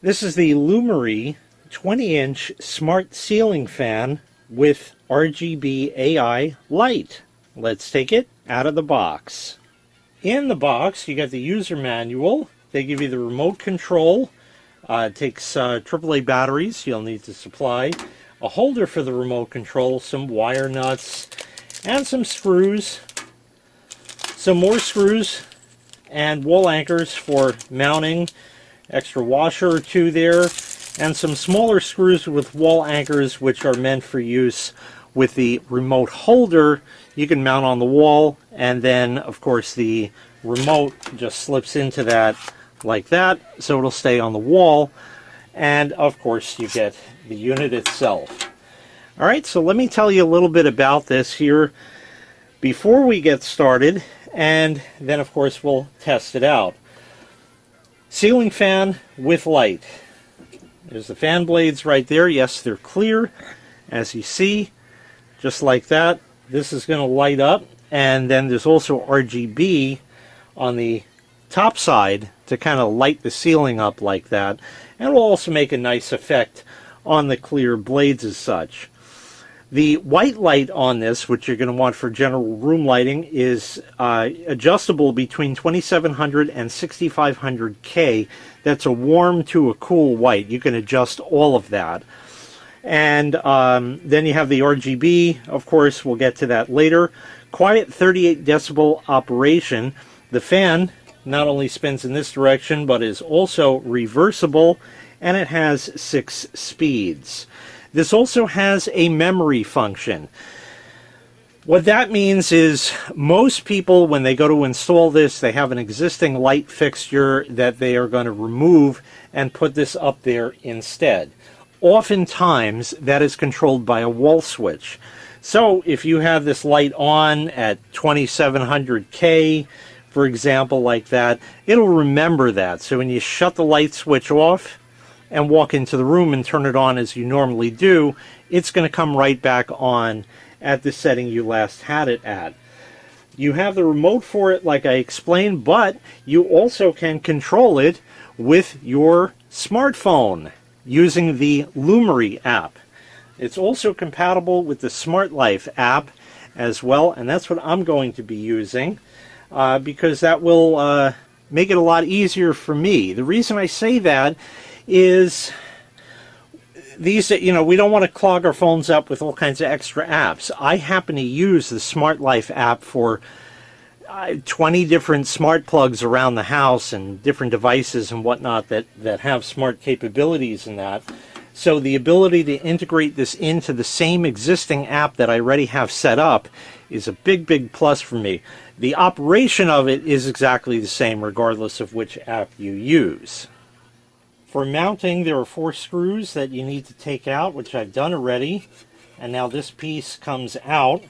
This is the Lumary 20-inch smart ceiling fan with RGBAI light. Let's take it out of the box. In the box, you got the user manual. They give you the remote control. It takes AAA batteries you'll need to supply, a holder for the remote control, some wire nuts, and some screws, some more screws, and wall anchors for mounting, extra washer or two there, and some smaller screws with wall anchors which are meant for use with the remote holder. You can mount on the wall, and then of course the remote just slips into that like that, so it'll stay on the wall. And of course you get the unit itself. Alright, so let me tell you a little bit about this here before we get started, and then of course we'll test it out. Ceiling fan with light. There's the fan blades right there. Yes, they're clear, as you see, just like that. This is going to light up, and then there's also RGB on the top side to kind of light the ceiling up like that, and it will also make a nice effect on the clear blades as such. The white light on this, which you're going to want for general room lighting, is adjustable between 2700 and 6500K. That's a warm to a cool white. You can adjust all of that. And then you have the RGB, of course, we'll get to that later. Quiet 38 decibel operation. The fan not only spins in this direction, but is also reversible, and it has 6 speeds. This also has a memory function. What that means is most people, when they go to install this, they have an existing light fixture that they are going to remove and put this up there instead. Oftentimes, that is controlled by a wall switch. So if you have this light on at 2700K, for example, like that, it'll remember that. So when you shut the light switch off and walk into the room and turn it on as you normally do, it's going to come right back on at the setting you last had it at. You have the remote for it, like I explained, but you also can control it with your smartphone using the Lumary app. It's also compatible with the Smart Life app as well, and that's what I'm going to be using because that will make it a lot easier for me. The reason I say that is these, we don't want to clog our phones up with all kinds of extra apps. I happen to use the Smart Life app for 20 different smart plugs around the house and different devices and whatnot that have smart capabilities in that. So the ability to integrate this into the same existing app that I already have set up is a big, big plus for me. The operation of it is exactly the same regardless of which app you use. For mounting, there are 4 screws that you need to take out, which I've done already. And now this piece comes out.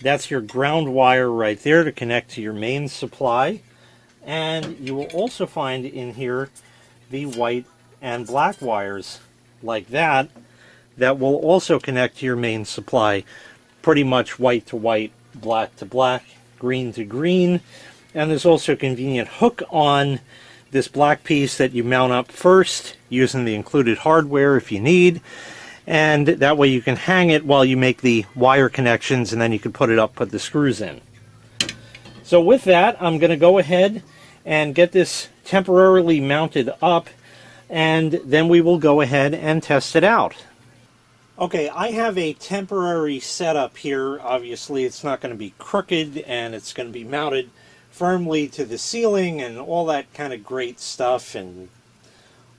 That's your ground wire right there to connect to your main supply. And you will also find in here the white and black wires like that will also connect to your main supply. Pretty much white to white, black to black, green to green. And there's also a convenient hook on this black piece that you mount up first using the included hardware if you need, and that way you can hang it while you make the wire connections, and then you can put it up, put the screws in. So with that, I'm going to go ahead and get this temporarily mounted up, and then we will go ahead and test it out. Okay, I have a temporary setup here. Obviously it's not going to be crooked, and it's going to be mounted firmly to the ceiling and all that kind of great stuff and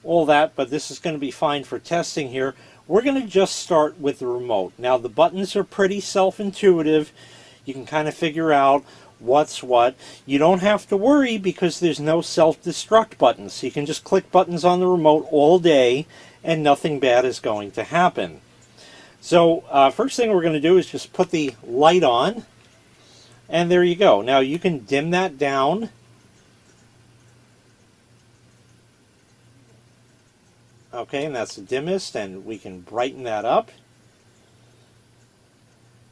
all that, but this is going to be fine for testing here. We're going to just start with the remote. Now the buttons are pretty self-intuitive. You can kind of figure out what's what. You don't have to worry because there's no self-destruct buttons. So you can just click buttons on the remote all day and nothing bad is going to happen. So first thing we're going to do is just put the light on. And there you go. Now you can dim that down. Okay, and that's the dimmest, and we can brighten that up.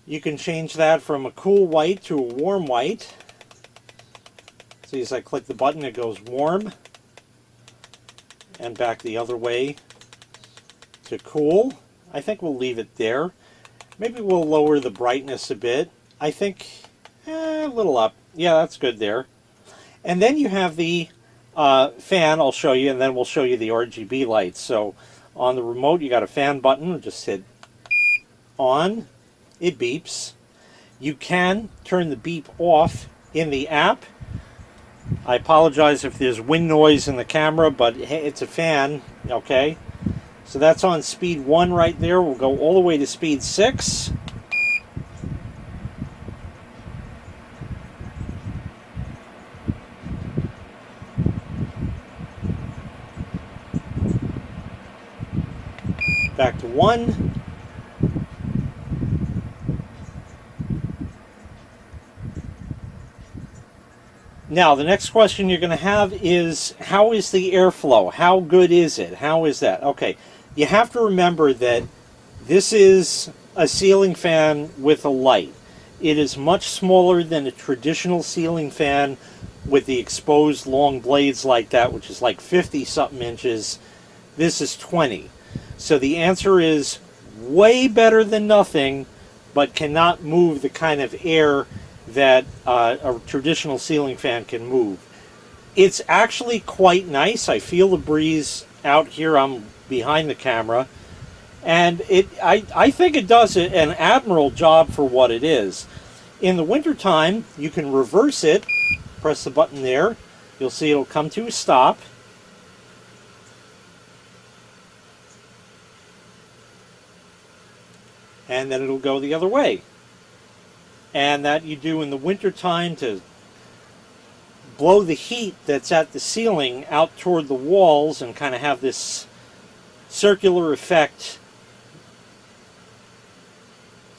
You can change that from a cool white to a warm white. See, as I click the button, it goes warm. and back the other way to cool. I think we'll leave it there. Maybe we'll lower the brightness a bit. I think a little up. Yeah, that's good there. And then you have the fan I'll show you, and then we'll show you the RGB lights. So on the remote, you got a fan button. Just hit on. It beeps. You can turn the beep off in the app. I apologize if there's wind noise in the camera, but hey, it's a fan, okay? So that's on speed 1 right there. We'll go all the way to speed 6. Back to 1. Now, the next question you're going to have is, how is the airflow? How good is it? How is that? Okay, you have to remember that this is a ceiling fan with a light. It is much smaller than a traditional ceiling fan with the exposed long blades like that, which is like 50-something inches. This is 20. So the answer is way better than nothing, but cannot move the kind of air that a traditional ceiling fan can move. It's actually quite nice. I feel the breeze out here. I'm behind the camera. And I think it does an admirable job for what it is. In the wintertime, you can reverse it. Press the button there. You'll see it'll come to a stop. And then it'll go the other way. And that you do in the wintertime to blow the heat that's at the ceiling out toward the walls and kind of have this circular effect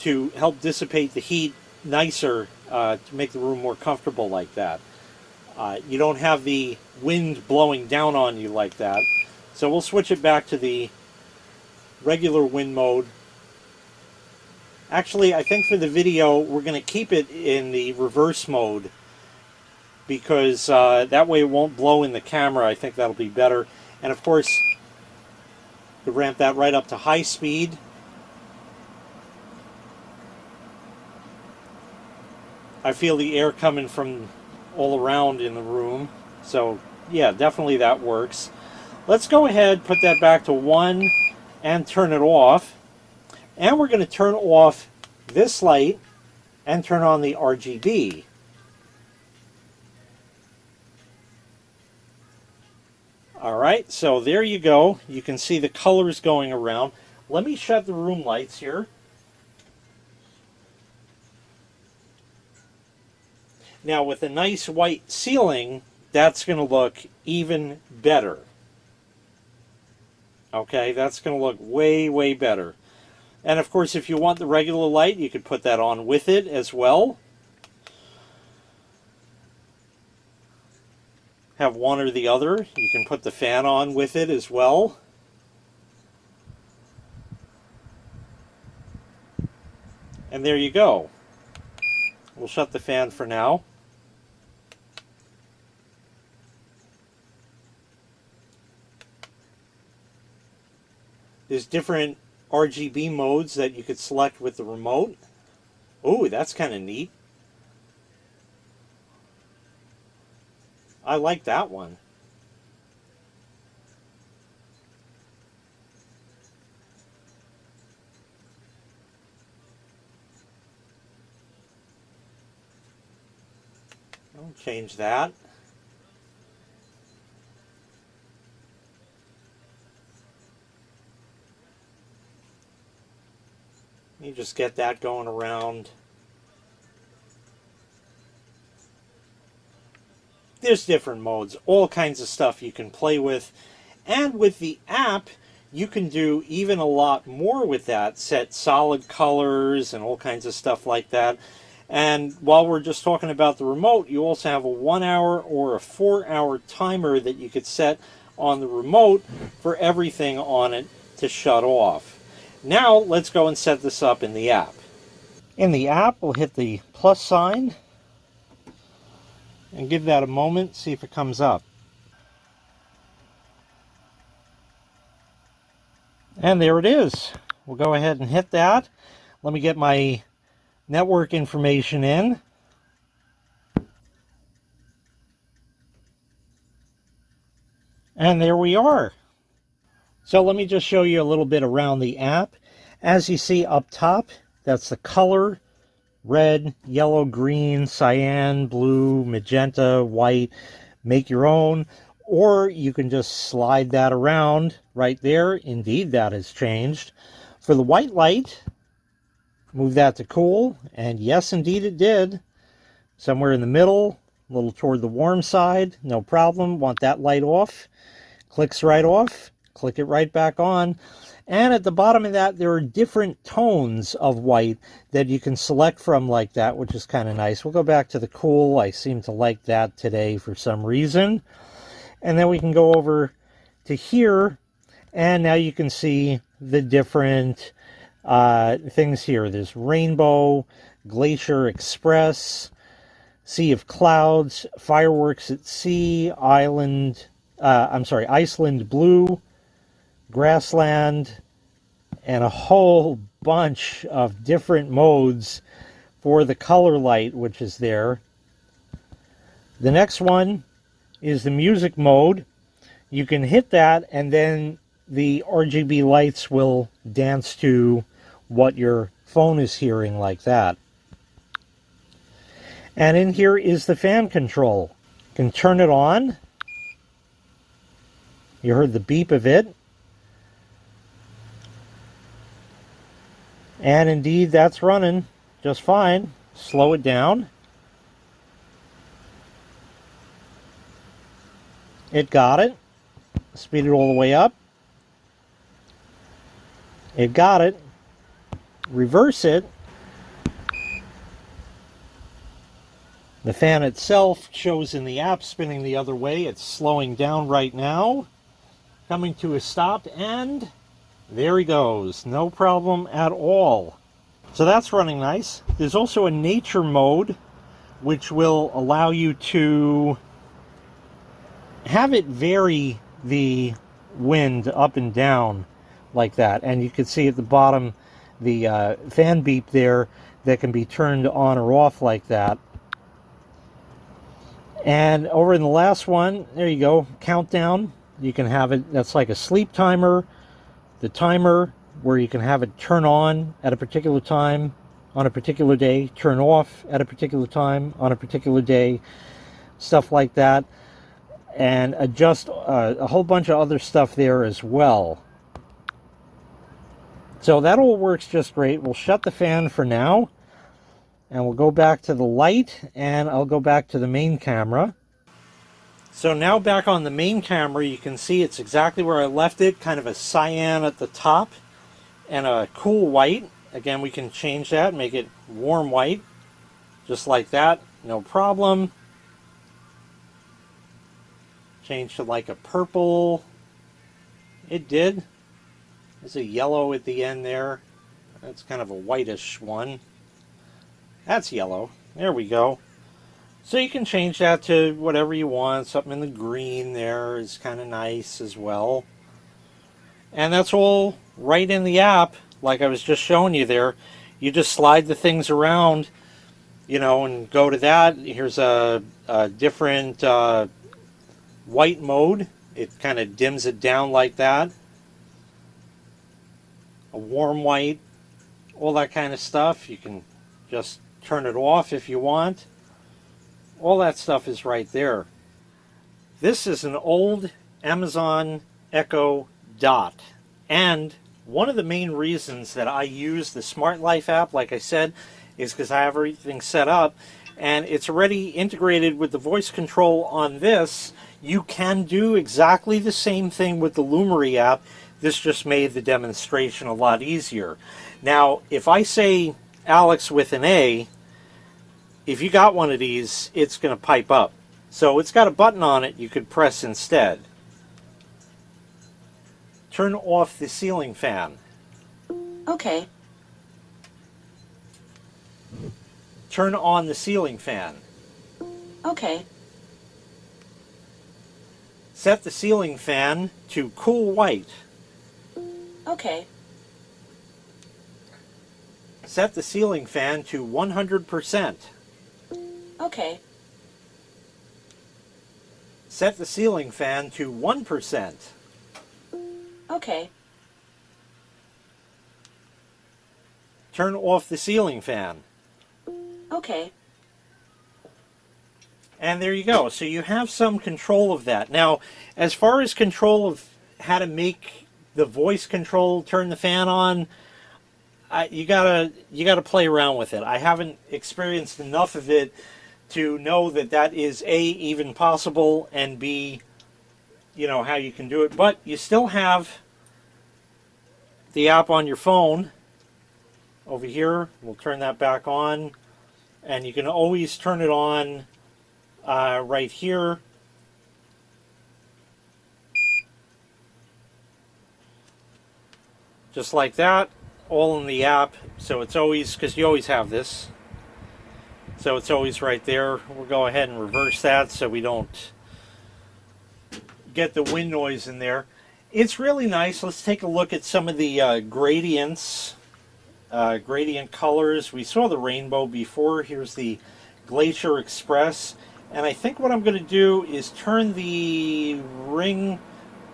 to help dissipate the heat nicer, to make the room more comfortable like that. You don't have the wind blowing down on you like that. So we'll switch it back to the regular wind mode. Actually, I think for the video, we're going to keep it in the reverse mode because that way it won't blow in the camera. I think that'll be better. And of course, you ramp that right up to high speed. I feel the air coming from all around in the room. So yeah, definitely that works. Let's go ahead, put that back to 1 and turn it off. And we're going to turn off this light and turn on the RGB. Alright, so there you go. You can see the colors going around. Let me shut the room lights here. Now with a nice white ceiling, that's going to look even better. Okay, that's going to look way, way better. And of course, if you want the regular light, you could put that on with it as well. Have one or the other. You can put the fan on with it as well. And there you go. We'll shut the fan for now. There's different RGB modes that you could select with the remote. Oh, that's kind of neat. I like that one. I'll change that. You just get that going around. There's different modes, all kinds of stuff you can play with. And with the app, you can do even a lot more with that. Set solid colors and all kinds of stuff like that. And while we're just talking about the remote, you also have a 1 hour or a 4 hour timer that you could set on the remote for everything on it to shut off. Now let's go and set this up in the app. In the app, we'll hit the plus sign and give that a moment, see if it comes up. And there it is. We'll go ahead and hit that. Let me get my network information in. And there we are. So let me just show you a little bit around the app. As you see up top, that's the color: red, yellow, green, cyan, blue, magenta, white. Make your own, or you can just slide that around right there. Indeed, that has changed. For the white light, move that to cool, and yes, indeed it did. Somewhere in the middle, a little toward the warm side, no problem. Want that light off, clicks right off, click it right back on. And at the bottom of that, there are different tones of white that you can select from like that, which is kind of nice. We'll go back to the cool. I seem to like that today for some reason. And then we can go over to here, and now you can see the different things here. There's Rainbow, Glacier Express, Sea of Clouds, Fireworks at Sea, Iceland Blue, Grassland, and a whole bunch of different modes for the color light, which is there. The next one is the music mode. You can hit that, and then the RGB lights will dance to what your phone is hearing, like that. And in here is the fan control. You can turn it on. You heard the beep of it. And indeed, that's running just fine. Slow it down. It got it. Speed it all the way up. It got it. Reverse it. The fan itself shows in the app spinning the other way. It's slowing down right now. Coming to a stop, and there he goes. No problem at all. So that's running nice. There's also a nature mode, which will allow you to have it vary the wind up and down like that. And you can see at the bottom the fan beep there that can be turned on or off like that. And over in the last one, there you go, countdown. You can have it, that's like a sleep timer. The timer where you can have it turn on at a particular time on a particular day, turn off at a particular time on a particular day, stuff like that. And adjust a whole bunch of other stuff there as well. So that all works just great. We'll shut the fan for now, and we'll go back to the light, and I'll go back to the main camera. So now back on the main camera, you can see it's exactly where I left it, kind of a cyan at the top and a cool white. Again, we can change that, make it warm white, just like that, no problem. Change to like a purple. It did. There's a yellow at the end there. That's kind of a whitish one. That's yellow. There we go. So you can change that to whatever you want. Something in the green there is kind of nice as well. And that's all right in the app, like I was just showing you there. You just slide the things around, you know, and go to that. Here's a different white mode. It kind of dims it down like that. A warm white, all that kind of stuff. You can just turn it off if you want. All that stuff is right there. This is an old Amazon Echo Dot. And one of the main reasons that I use the Smart Life app, like I said, is because I have everything set up and it's already integrated with the voice control on this. You can do exactly the same thing with the Lumary app. This just made the demonstration a lot easier. Now, if I say Alex with an A, if you got one of these, it's going to pipe up. So it's got a button on it you could press instead. Turn off the ceiling fan. Okay. Turn on the ceiling fan. Okay. Set the ceiling fan to cool white. Okay. Set the ceiling fan to 100%. Okay. Set the ceiling fan to 1%. Okay. Turn off the ceiling fan. Okay. And there you go. So you have some control of that. Now, as far as control of how to make the voice control turn the fan on, you gotta play around with it. I haven't experienced enough of it to know that that is A, even possible, and B, how you can do it. But you still have the app on your phone over here. We'll turn that back on, and you can always turn it on right here. Just like that, all in the app. So it's always, because you always have this, so it's always right there. We'll go ahead and reverse that so we don't get the wind noise in there. It's really nice. Let's take a look at some of the gradients, gradient colors. We saw the rainbow before. Here's the Glacier Express. And I think what I'm going to do is turn the ring,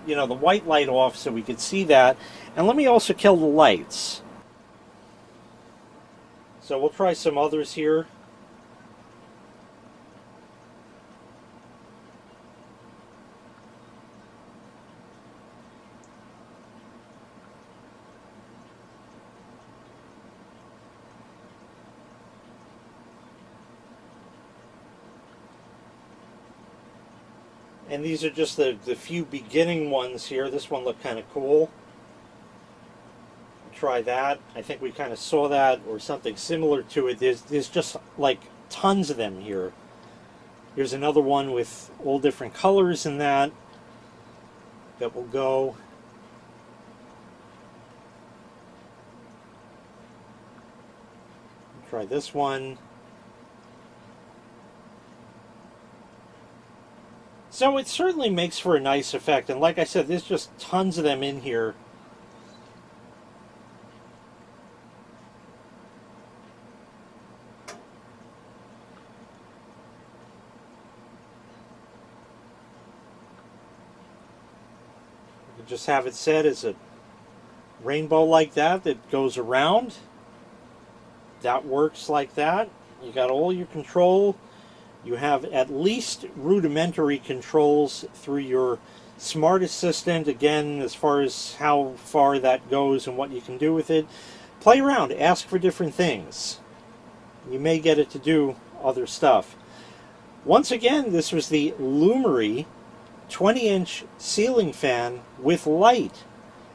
the white light off so we could see that. And let me also kill the lights. So we'll try some others here. And these are just the few beginning ones here. This one looked kind of cool. Try that. I think we kind of saw that, or something similar to it. There's just like tons of them here. Here's another one with all different colors in that will go. Try this one. So it certainly makes for a nice effect, and like I said, there's just tons of them in here. You can just have it set as a rainbow like that goes around. That works like that. You got all your control. You have at least rudimentary controls through your smart assistant. Again, as far as how far that goes and what you can do with it, play around, ask for different things. You may get it to do other stuff. Once again, this was the Lumary 20-inch ceiling fan with light.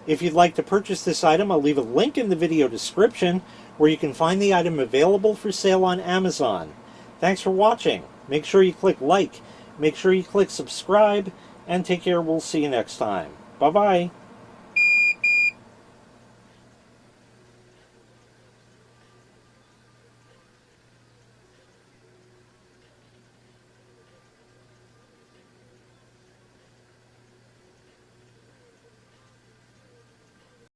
If you'd like to purchase this item, I'll leave a link in the video description where you can find the item available for sale on Amazon. Thanks for watching. Make sure you click like, make sure you click subscribe, and take care. We'll see you next time. Bye-bye.